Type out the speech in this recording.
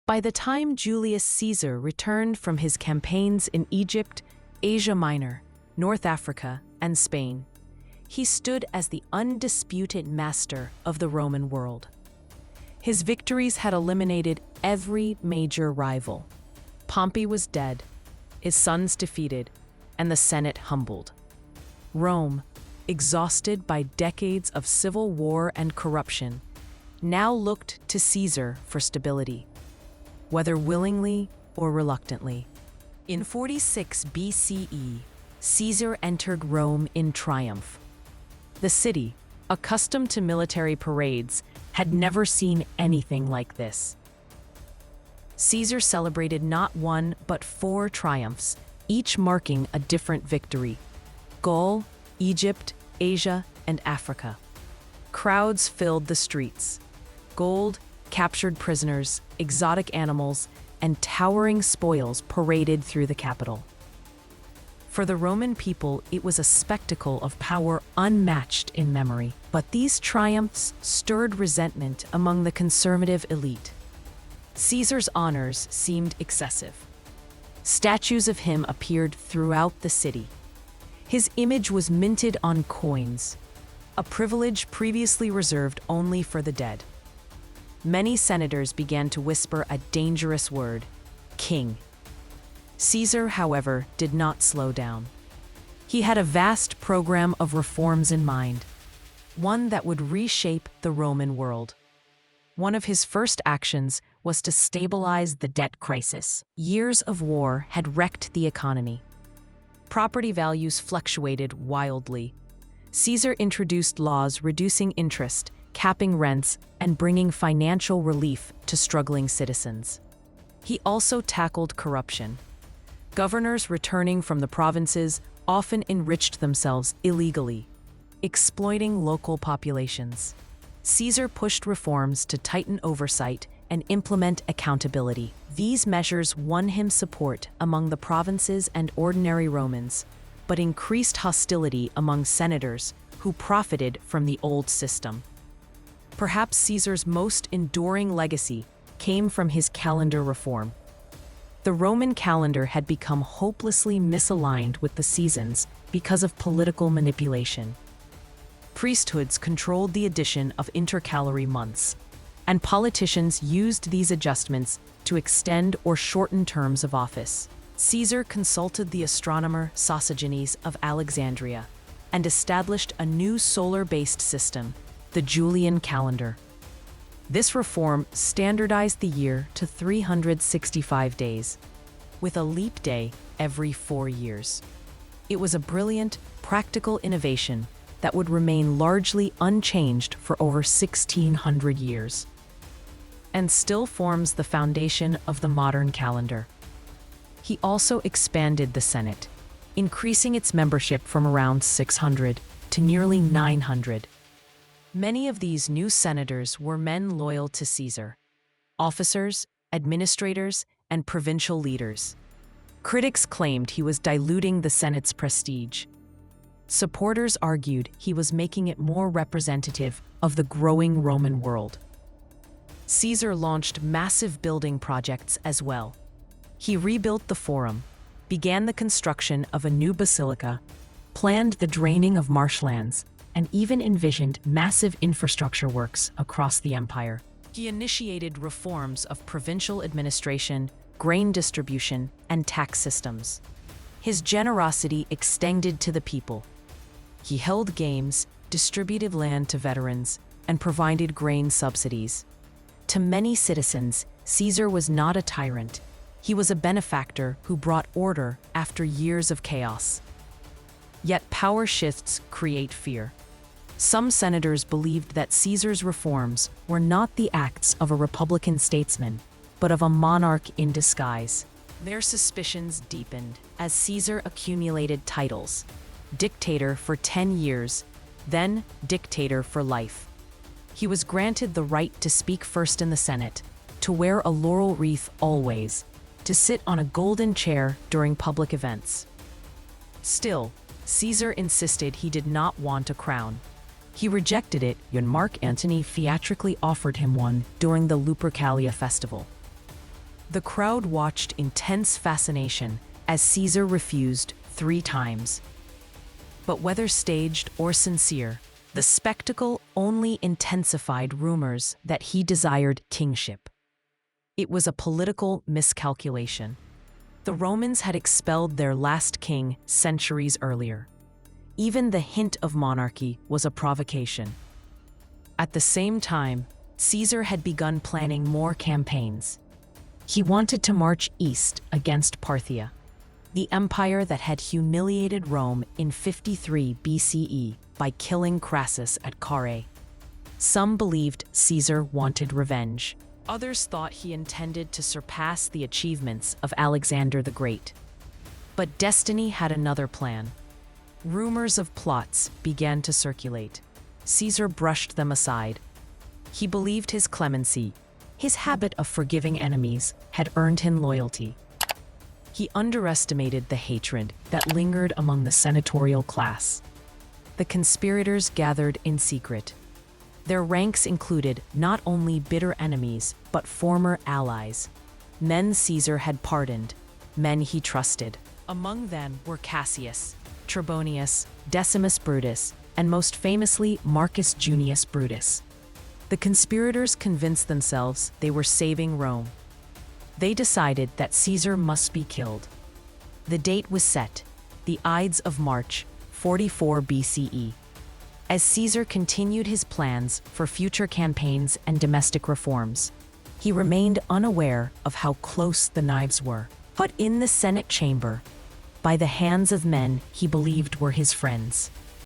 By the time Julius Caesar returned from his campaigns in Egypt, Asia Minor, North Africa, and Spain, he stood as the undisputed master of the Roman world. His victories had eliminated every major rival. Pompey was dead, his sons defeated, and the Senate humbled. Rome, exhausted by decades of civil war and corruption, now looked to Caesar for stability, whether willingly or reluctantly. In 46 BCE, Caesar entered Rome in triumph. The city, accustomed to military parades, had never seen anything like this. Caesar celebrated not one but 4 triumphs, each marking a different victory: Gaul, Egypt, Asia, and Africa. Crowds filled the streets. Gold, captured prisoners, exotic animals, and towering spoils paraded through the capital. For the Roman people, it was a spectacle of power unmatched in memory. But these triumphs stirred resentment among the conservative elite. Caesar's honors seemed excessive. Statues of him appeared throughout the city. His image was minted on coins, a privilege previously reserved only for the dead. Many senators began to whisper a dangerous word: king. Caesar, however, did not slow down. He had a vast program of reforms in mind, one that would reshape the Roman world. One of his first actions was to stabilize the debt crisis. Years of war had wrecked the economy. Property values fluctuated wildly. Caesar introduced laws reducing interest, capping rents, and bringing financial relief to struggling citizens. He also tackled corruption. Governors returning from the provinces often enriched themselves illegally, exploiting local populations. Caesar pushed reforms to tighten oversight and implement accountability. These measures won him support among the provinces and ordinary Romans, but increased hostility among senators who profited from the old system. Perhaps Caesar's most enduring legacy came from his calendar reform. The Roman calendar had become hopelessly misaligned with the seasons because of political manipulation. Priesthoods controlled the addition of intercalary months, and politicians used these adjustments to extend or shorten terms of office. Caesar consulted the astronomer Sosigenes of Alexandria and established a new solar-based system, the Julian calendar. This reform standardized the year to 365 days, with a leap day every 4 years. It was a brilliant, practical innovation that would remain largely unchanged for over 1,600 years, and still forms the foundation of the modern calendar. He also expanded the Senate, increasing its membership from around 600 to nearly 900. Many of these new senators were men loyal to Caesar: officers, administrators, and provincial leaders. Critics claimed he was diluting the Senate's prestige. Supporters argued he was making it more representative of the growing Roman world. Caesar launched massive building projects as well. He rebuilt the Forum, began the construction of a new basilica, planned the draining of marshlands, and even envisioned massive infrastructure works across the empire. He initiated reforms of provincial administration, grain distribution, and tax systems. His generosity extended to the people. He held games, distributed land to veterans, and provided grain subsidies. To many citizens, Caesar was not a tyrant. He was a benefactor who brought order after years of chaos. Yet power shifts create fear. Some senators believed that Caesar's reforms were not the acts of a republican statesman, but of a monarch in disguise. Their suspicions deepened as Caesar accumulated titles: dictator for 10 years, then dictator for life. He was granted the right to speak first in the Senate, to wear a laurel wreath always, to sit on a golden chair during public events. Still, Caesar insisted he did not want a crown. He rejected it when Mark Antony theatrically offered him one during the Lupercalia festival. The crowd watched in tense fascination as Caesar refused 3 times. But whether staged or sincere, the spectacle only intensified rumors that he desired kingship. It was a political miscalculation. The Romans had expelled their last king centuries earlier. Even the hint of monarchy was a provocation. At the same time, Caesar had begun planning more campaigns. He wanted to march east against Parthia, the empire that had humiliated Rome in 53 BCE by killing Crassus at Carrhae. Some believed Caesar wanted revenge. Others thought he intended to surpass the achievements of Alexander the Great. But destiny had another plan. Rumors of plots began to circulate. Caesar brushed them aside. He believed his clemency, his habit of forgiving enemies, had earned him loyalty. He underestimated the hatred that lingered among the senatorial class. The conspirators gathered in secret. Their ranks included not only bitter enemies, but former allies. Men Caesar had pardoned, men he trusted. Among them were Cassius, Trebonius, Decimus Brutus, and most famously Marcus Junius Brutus. The conspirators convinced themselves they were saving Rome. They decided that Caesar must be killed. The date was set, the Ides of March, 44 BCE. As Caesar continued his plans for future campaigns and domestic reforms, he remained unaware of how close the knives were. But in the Senate chamber, by the hands of men he believed were his friends,